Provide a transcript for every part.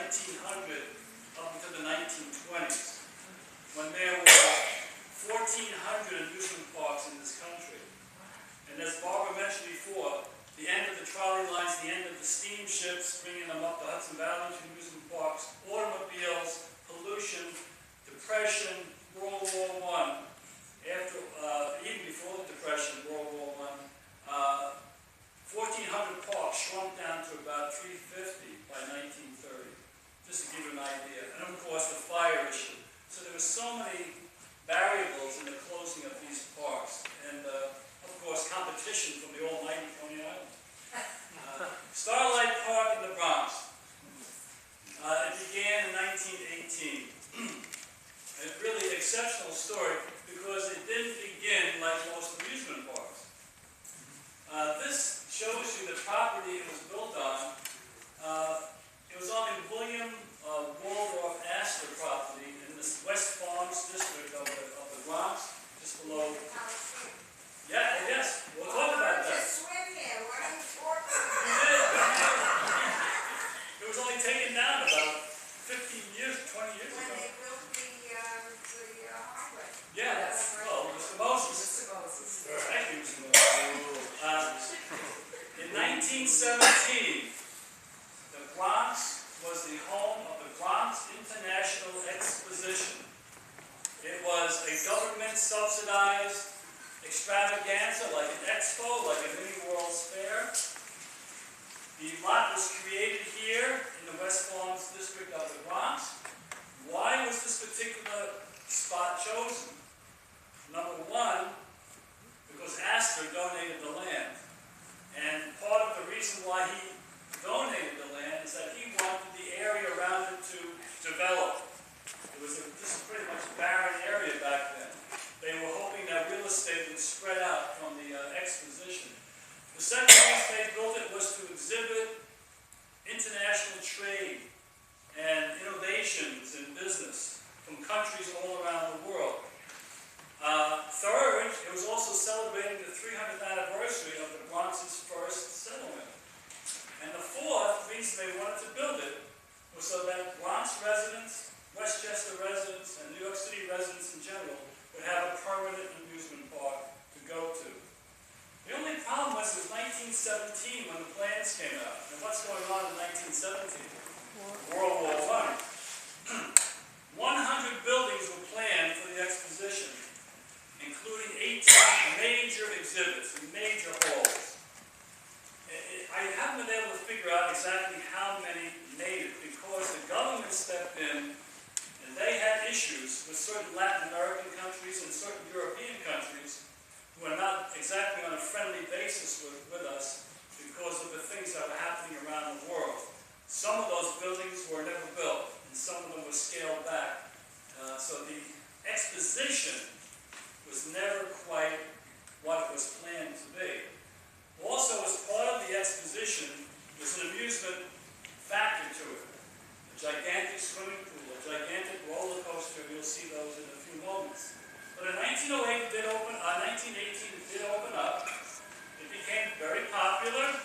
1900 up until the 1920s, when there were 1,400 amusement parks in this country. And as Barbara mentioned before, the end of the trolley lines, the end of the steamships, bringing them up the Hudson Valley to amusement parks, automobiles, pollution, depression, World War I. After, even before the Depression, World War I, 1,400 parks shrunk down to about 350 by 1930, just to give you an idea. And of course, the fire issue. So there were so many variables in the closing of these parks. And of course, competition from the almighty Coney Island. Starlight Park in the Bronx. It began in 1918. A really exceptional story because it didn't begin like most amusement parks. This shows you the property it was built on. It was on the William Waldorf Astor property in the West Farms district of the Bronx, just below. Yeah, yes, we'll talk about that. It was only taken down about 15 years, 20 years ago. When they built the highway. Yeah, well, Mr. Moses. Thank you, Mr. Moses. In 1917, the Bronx was the home of the Bronx International Exposition. It was a government-subsidized extravaganza, like an expo, like a mini World's Fair. The lot was created here in the West Farms district of the Bronx. Why was this particular spot chosen? Number one, because Astor donated the land. And part of the reason why he donated the land is that he wanted the area around it to develop. It was this pretty much barren area back then. They were hoping that real estate would spread out from the exposition. The second reason they built it was to exhibit international trade and innovations in business from countries all around the world. Third, it was also celebrating the 300th anniversary of the Bronx's first settlement. And the fourth reason they wanted to build it was so that Bronx residents, Westchester residents, and New York City residents in general would have a permanent amusement park to go to. The only problem was it was 1917 when the plans came out. And what's going on in 1917? World War I. 100 buildings were planned for the exposition, including 18 major exhibits, major halls. I haven't been able to figure out exactly how many made it because the government stepped in and they had issues with certain Latin American countries and certain European countries who are not exactly on a friendly basis with us because of the things that were happening around the world. Some of those buildings were never built, and some of them were scaled back. So the exposition was never quite what it was planned to be. Also, as part of the exposition was an amusement factor to it. A gigantic swimming pool, a gigantic roller coaster, you'll see those in a few moments. But in 1918 it did open up. It became very popular,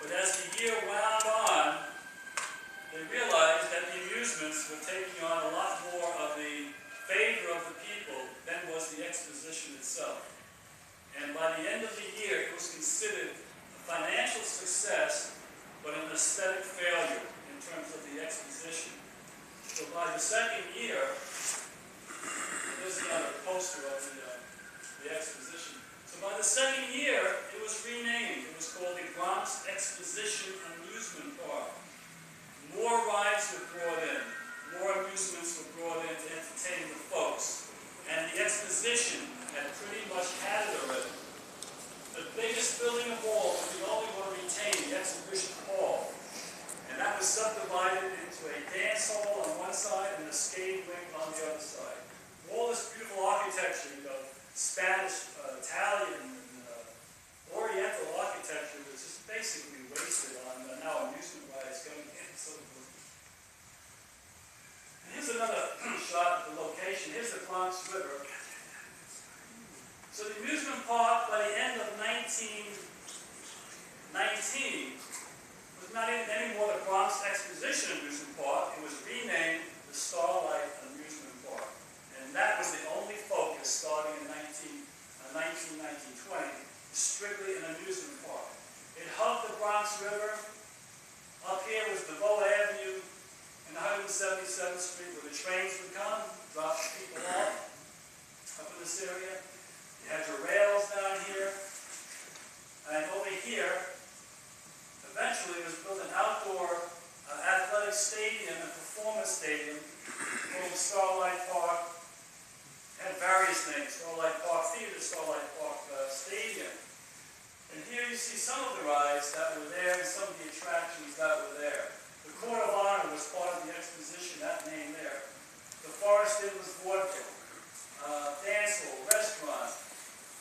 but as the year wound on, they realized that the amusements were taking on a lot more of the favor of the people than was the exposition itself. And by the end of the year, it was considered a financial success, but an aesthetic failure in terms of the exposition. So by the second year, there's another poster of the exposition. So by the second year, it was renamed. It was called the Bronx Exposition Amusement Park. More rides were brought in. More amusements were brought in to entertain the folks. And the exposition had pretty much had it already. The biggest building of all was the only one to retain, the exhibition hall. And that was subdivided into a dance hall on one side and a skating rink on the other side. All this beautiful architecture, Spanish, Italian, and Oriental architecture was just basically wasted on now amusement rides going in. And here's another shot of the location. Here's the Bronx River. So the amusement park, by the end of 1919, was was not even anymore the Bronx Exposition Amusement Park. It was renamed the Starlight Amusement Park. And that was the only focus starting in 1920, strictly an amusement park. It hugged the Bronx River. Up here was DeVoe Avenue and 177th Street where the trains would come, drop people off up in this area. You had your rails down here. And over here, eventually was built an outdoor athletic stadium and performance stadium called Starlight Park. It had various names, Starlight Park Theater, Starlight Park Stadium. And here you see some of the rides that were there and some of the attractions that were there. The Court of Honor was part of the exposition, that name there. The Forest Inn was vaudeville, dance hall, restaurant.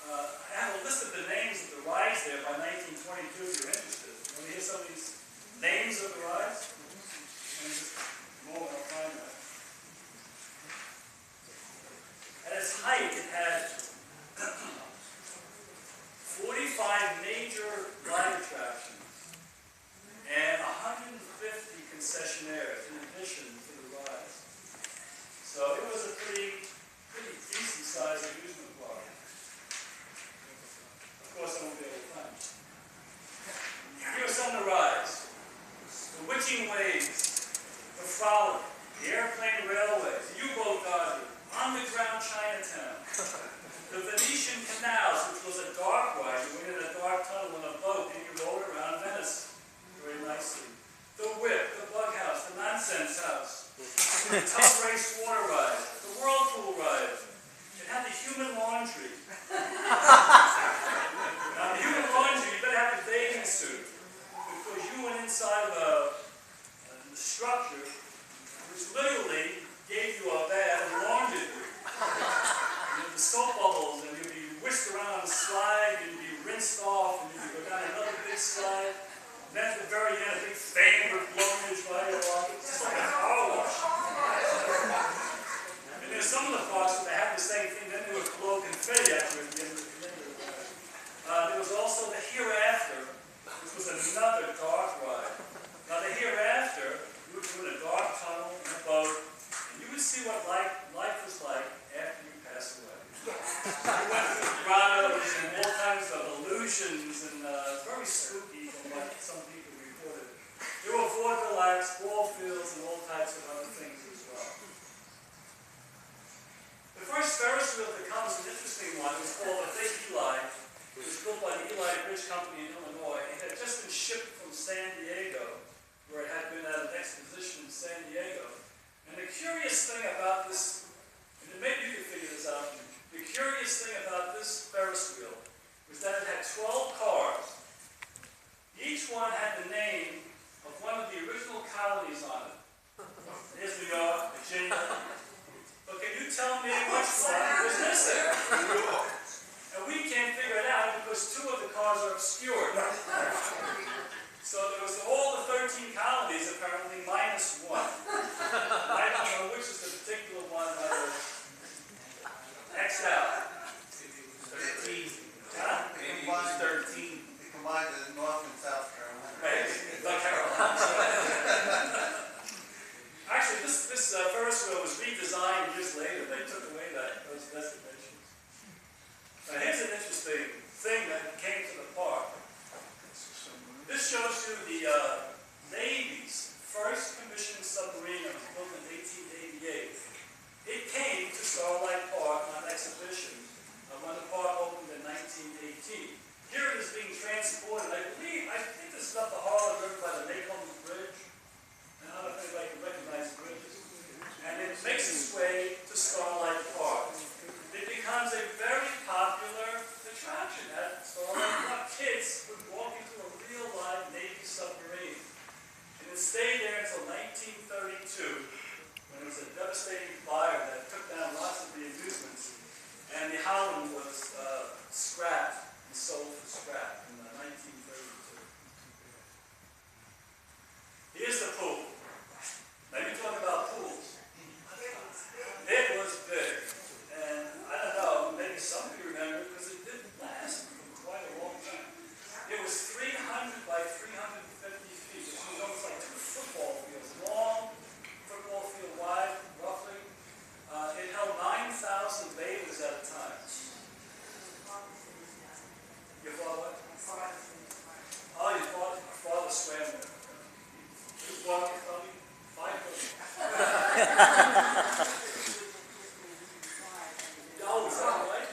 I have a list of the names of the rides there by 1922 if you're interested. Want to hear some of these names of the rides? And just a moment, I'll find that. At its height, it had 45 major ride attractions and 150 concessionaires in addition to the rides. So it was a pretty decent sized amusement park. Of course, I won't be able to find it. Here are some of the rides. The Witching Waves, the Frolic, the Airplane Railways, the U-Boat Garden, Underground Chinatown, the Venetian Canals, which was a dark ride. You went in a dark tunnel in a boat and you rode around Venice very nicely. The Whip, the Bug House, the Nonsense House, the Tub Race Water Ride, the Whirlpool Ride. It had the Human Laundry. Now, the Human Laundry, you better have a bathing suit because you went inside of the structure, which literally gave you a bath and laundered you. The soap bubbles, and you'd be whisked around on a slide, and you'd be rinsed off, and you'd go down another big slide. And then at the very end, a big fan would blow you right off. It's just like a car wash. And there's some of the parks where they have the same thing, then they would blow confetti at you at the end of the There was also the Hereafter, which was another dark ride. Now the Hereafter, you would go in a dark tunnel in a boat, and you would see what life was like after you passed away. We went through grottos and all kinds of illusions, and very spooky from what some people reported. There were vaudeville acts, ball fields, and all types of other things as well. The first Ferris wheel that comes, an interesting one, was called the Big Eli. It was built by the Eli Bridge Company in Illinois. It had just been shipped from San Diego, where it had been at an exposition in San Diego. And the curious thing about this, and maybe you can figure this out, the curious thing about this Ferris wheel was that it had 12 cars. Each one had the name of one of the original colonies on it. There's New York, Virginia. But can you tell me which one was missing? And we can't figure it out because 2 of the cars are obscured. So there was all the 13 colonies apparently minus 1. I don't know which is the particular one that was X'd out. 13. Huh? Maybe it was 13. They combined the North and South Carolina. Right? North Carolina. Actually, this Ferris wheel was redesigned years later. They took away those designations. Now here's an interesting thing that came to the park. This shows you the Navy's first commissioned submarine that was built in 1888. It came to Starlight Park on exhibition when the park opened in 1918. Here it is being transported. I think this is up the Harlem River by the Maycomb Bridge. And I don't know if anybody can recognize the bridges. And it makes its way to Starlight Park. It becomes a very popular attraction at Starlight Park. Kids would walk into a real live Navy submarine. And it stayed there until 1932, when there was a devastating fire that took down lots of the amusements. And the Howland was scrapped and sold for scrap in 1932. Here's the pool. Let me talk about pools. It was big. And I don't know, maybe some of you remember, because it didn't last for quite a long time. It was 300 by 350 feet. Oh, is that right?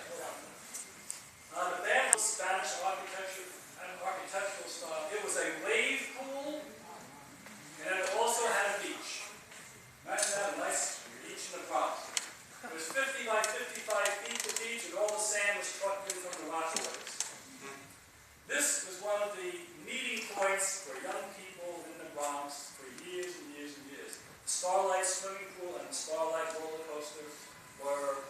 The band was Spanish architectural style. It was a wave pool, and it also had a beach. Imagine that, a nice beach in the Bronx. It was 50 by 55 feet the beach, and all the sand was trucked in from the Rockaways. This was one of the meeting points for young people in the Bronx for years and years and years. The Starlight swimming pool and the Starlight roller coaster were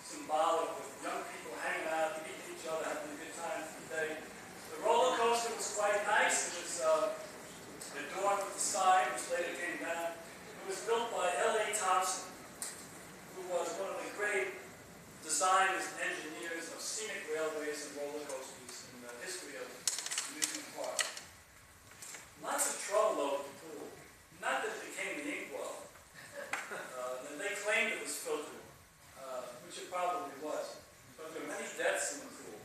symbolic of young people hanging out, meeting each other, having a good time for the day. The roller coaster was quite nice. It was adorned with the sign, which later came down. It was built by L.A. Thompson, who was one of the great designers and engineers of scenic railways and roller coasters in the history of amusement park. Lots of trouble though with the pool. Not that it became the inkwell. They claimed it was filtered, which it probably was. But there were many deaths in the pool.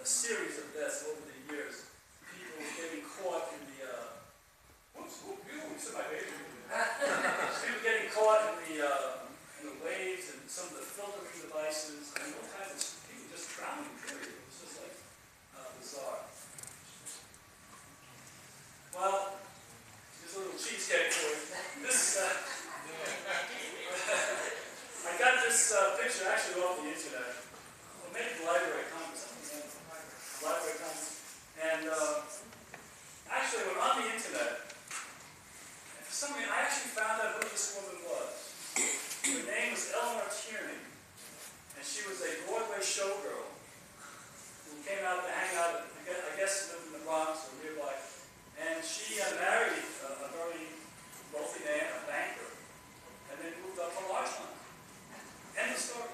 A series of deaths over the years. People getting caught in the people getting caught in the waves and some of the filtering devices and all kinds of people just drowning, period. It was just like bizarre. Well, here's a little cheesecake for you. This, I got this picture actually off the internet. Well, maybe the Library of Congress. Library of Congress. And actually, when on the internet, and for some reason, I actually found out who this woman was. Her name was Eleanor Tierney, and she was a Broadway showgirl who came out to hang out, I guess, lived in the Bronx or nearby. And she married a very wealthy man, a banker, and then moved up to Larchmont. End of story.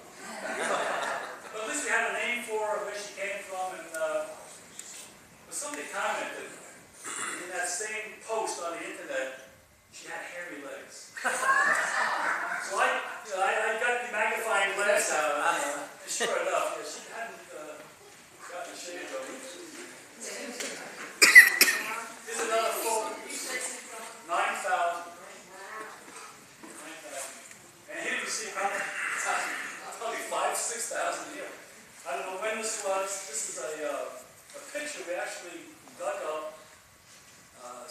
But at least we had a name for her, where she came from, and but somebody commented in that same post on the internet, she had hairy legs. So I got the magnifying glass out, and sure enough, yeah, she hadn't gotten a shave of it. Here's another photo. 9,000. 9,000. And here you see probably 5,000 to 6,000 a year. I don't know when this was. This is a picture we actually dug up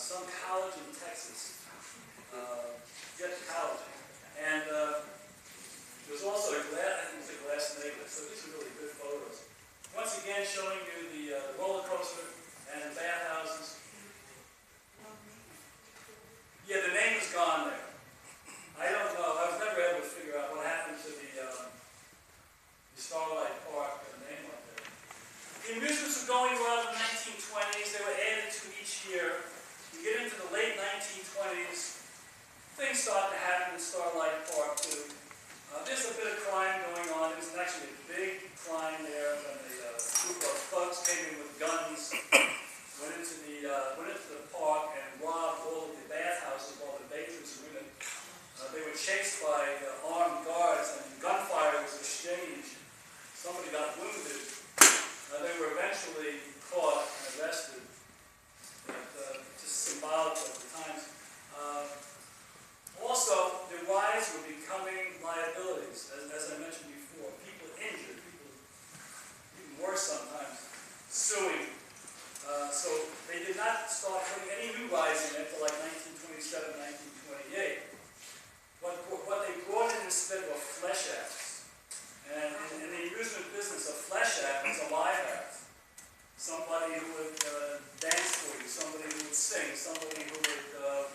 some college in Texas. Get to college. And there was also a glass, I think it was a glass negative, so these are really good photos. Once again, showing you the roller coaster and the bathhouses. Yeah, the name is gone there. I don't know. I was never able to figure out what happened to the Starlight Park name up there. The amusements were going well in the 1920s. They were added to each year. You get into the late 1920s, things start to happen in Starlight Park too. There's a bit of crime going on. There was actually a big crime there when a group of thugs came in with guns, went into the park and robbed all of the bathhouses while the bathers were in it. They were chased by armed guards and gunfire was exchanged. Somebody got wounded. They were eventually caught and arrested. Just symbolic of the times. Also, the rides were becoming liabilities, as I mentioned before. People injured, people even worse sometimes, suing. So they did not start putting any new rides in it until like 1927, 1928. What they brought in instead were flesh acts. And in the amusement business, a flesh act was a live act. Somebody who would dance for you, somebody who would sing, somebody who would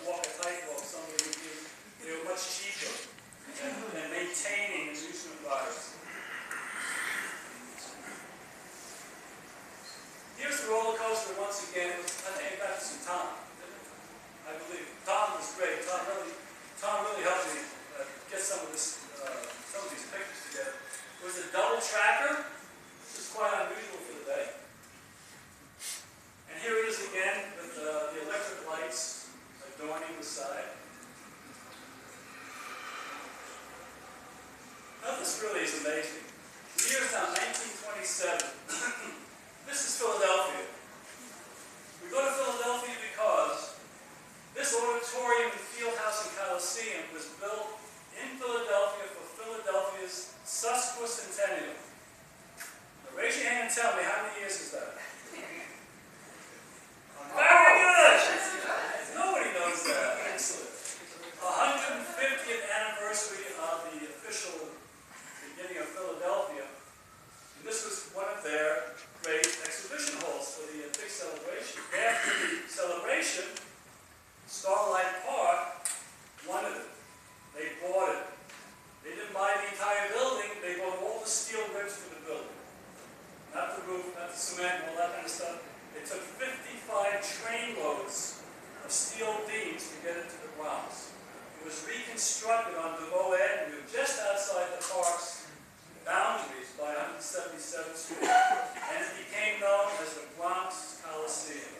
walk a tightrope, somebody who would, they were much cheaper than maintaining amusement rides. Here's the roller coaster once again. I think it got some Tom. I believe Tom was great. Tom really helped me get some of these pictures together. It was a double tracker, which is quite unusual for the day. And here it is again with the electric lights adorning the side. Now this really is amazing. The year is now 1927. This is Philadelphia. We go to Philadelphia because this auditorium and field house in California Coliseum was built in Philadelphia for Philadelphia's sesquicentennial. Now raise your hand and tell me, how many years is that? Very good! Nobody knows that. Excellent. 150th anniversary of the official beginning of Philadelphia. And this was one of their great exhibition halls for the big celebration. After the celebration, Starlight Park wanted it. They bought it. They didn't buy the entire building. They bought all the steel ribs for the building. Not the roof, not the cement, all that kind of stuff. They took 55 train loads of steel beams to get it to the Bronx. It was reconstructed on DeVoe Avenue, just outside the park's boundaries by 177th Street, and it became known as the Bronx Coliseum.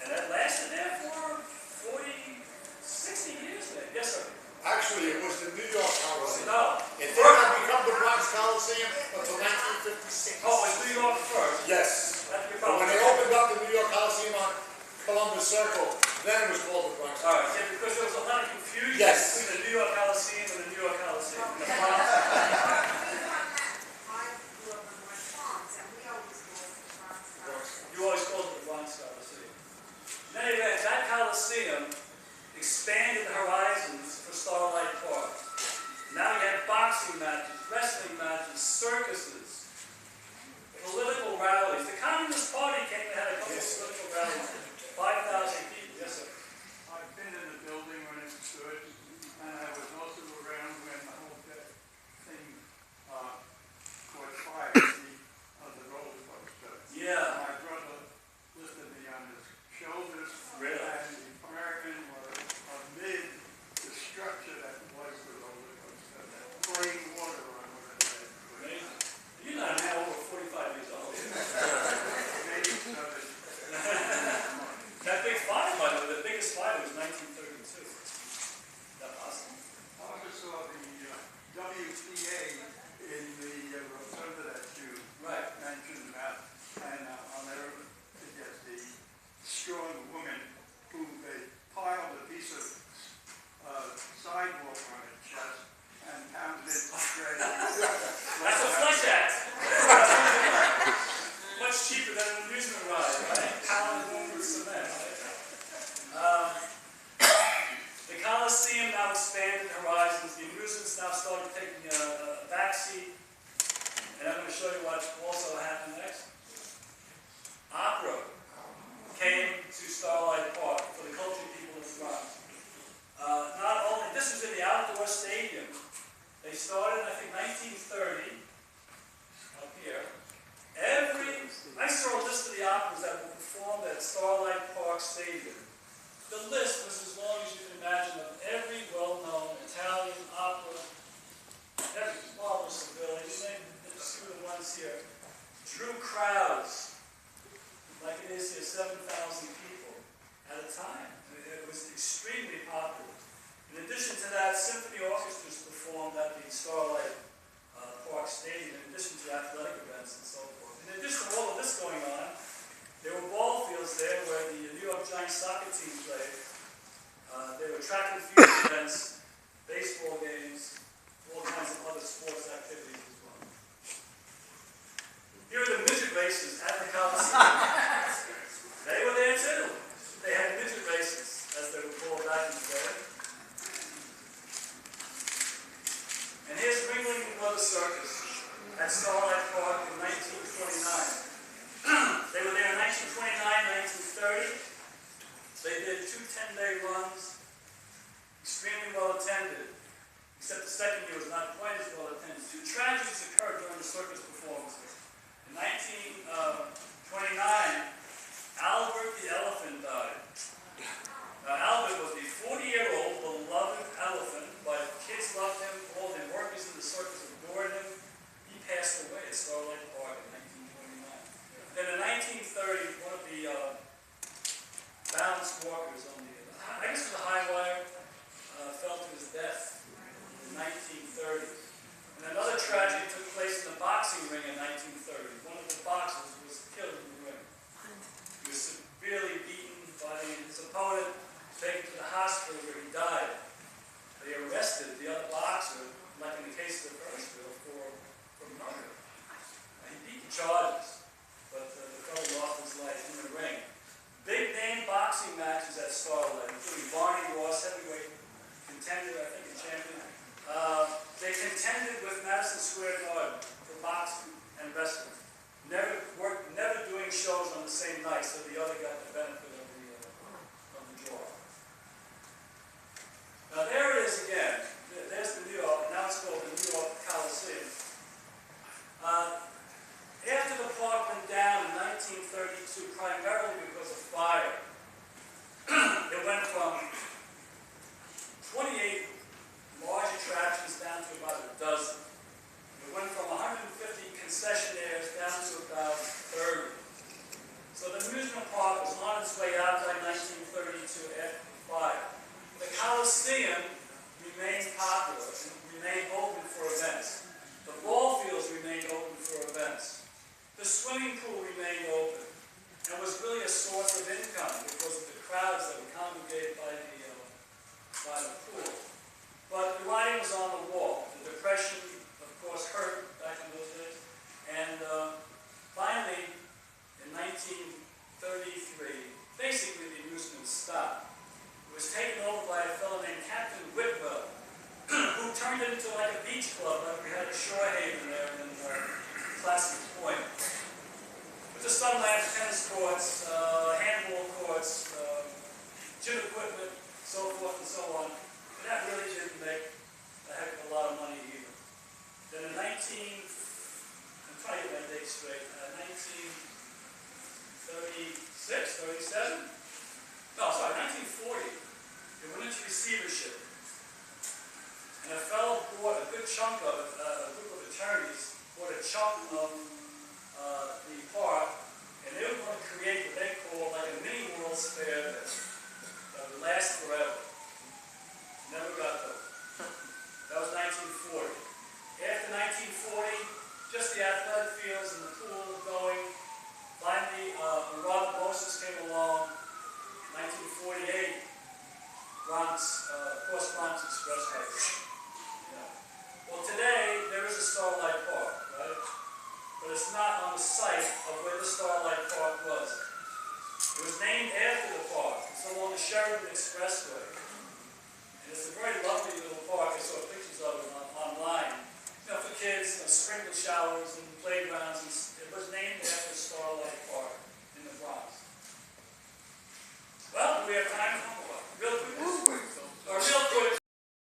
And that lasted there for 40, 60 years there. Yes, sir. Actually, it was the New York Coliseum. No. It did not become the Bronx Coliseum until 1956. Oh, it was New York first. Yes. That's your But when problem. they opened up the New York Coliseum on Columbus Circle, then it was called the Bronx. All right, yeah, because there was a lot of confusion Yes. between the New York Coliseum and the New York Coliseum. The Bronx. I grew up in West Bronx, and we always go to the Bronx. You always called it the Bronx Coliseum. In any event, that Coliseum expanded the horizons for Starlight Park. Now you had boxing matches, wrestling matches, circuses, political rallies. The Communist Party came and had a couple of political rallies. 5,000 people. Yes, sir. I've been in the building when it stood, and I was also around when the whole thing caught fire, the roller coaster. Yeah. My brother lifted me on his shoulders, Really? and the firemen were amid the structure that was the roller coaster, pouring water on what it had. Amazing. You're not now over 45 years old. Maybe so that That big fire, by the way, the biggest fire was 1932. Is that possible? I also saw the WTA in the rotunda that you Right. mentioned about, and I'll never forget the strong woman who they piled a piece of sidewalk on her chest and pounded it to shreds. That's a flush act. Much cheaper than an amusement ride, right? Pound home with cement. The Coliseum now expanded horizons. The amusements now started taking a backseat. And I'm going to show you what also happened next. Opera came to Starlight Park for the cultured people of the Bronx. Not only, this was in the outdoor stadium. They started, I think, 1930, up here. I saw a list of the operas that were performed at Starlight Park Stadium. The list was as long as you can imagine of every well-known Italian opera, every Barbara Seville, you name it, just few of the ones here. Drew crowds, like it is here, 7,000 people at a time. It was extremely popular. In addition to that, symphony orchestras performed at the Starlight Park Stadium, in addition to athletic events and so forth. In addition to all of this going on, there were ball fields there where the New York Giants soccer team played. There were track and field events, baseball games, all kinds of other sports activities as well. Here are the midget races at the Coliseum. They were there too. They had midget races, as they were called back in the day. And here's Ringling Brothers Circus at Starlight Park in 1929. They were there in 1929, 1930. They did 2 10-day runs, extremely well attended, except the second year was not quite as well attended. 2 tragedies occurred during the circus performances. In 1929, Albert the elephant died. Now, Albert was the 40-year-old beloved elephant, but kids loved him, all the workers in the circus adored him. He passed away at Starlight Park in 1929. Then in 1930, one of the balanced walkers on the, I guess it was a high wire, fell to his death in 1930. And another tragedy took place in the boxing ring in 1930. One of the boxers was killed in the ring. He was severely beaten by his opponent, taken to the hospital where he died. They arrested the other boxer, like in the case of the first bill, for murder. He beat the charges, but the fellow lost his life in the ring. Big name boxing matches at Starlight, including Barney Ross, heavyweight contender, I think, and champion. They contended with Madison Square Garden for boxing and wrestling. Never doing shows on the same night, so the other got the benefit of the draw. Now there it is again. There's the New York. Now it's called the New York Coliseum. After the park went down in 1932, primarily because of fire, it went from 28 large attractions down to about a dozen. It went from 150 concessionaires down to about 30. So the amusement park was on its way out by 1932 after the fire. The Coliseum remained popular and remained open for events. The ball fields remained open for events. The swimming pool remained open and was really a source of income because of the crowds that were congregated by the pool. But the writing was on the wall. The Depression, of course, hurt back in those days. And finally, in 1933, basically the amusement stopped. It was taken over by a fellow named Captain Whitwell, who turned it into like a beach club, like we had a Shore Haven there in Classic Point. With the Starlight, tennis courts, handball courts, gym equipment, so forth and so on. But that really didn't make a heck of a lot of money either. Then in I'm trying to get my dates straight, 1936, 37? No, sorry, 1940. It went into receivership. And a fellow bought a good chunk of it, a group of attorneys bought a chunk of the park, and they were going to create what they call like a mini World's Fair that would last forever. Never got built. That was 1940. After 1940, just the athletic fields and the pool going. Finally, when Robert Moses came along, 1948, Bronx, Cross Bronx Expressway. Well, today, there is a Starlight Park, right? But it's not on the site of where the Starlight Park was. It was named after the park. It's along the Sheridan Expressway. And it's a very lovely little park. I saw pictures of it online. For kids, sprinkler showers and playgrounds. And it was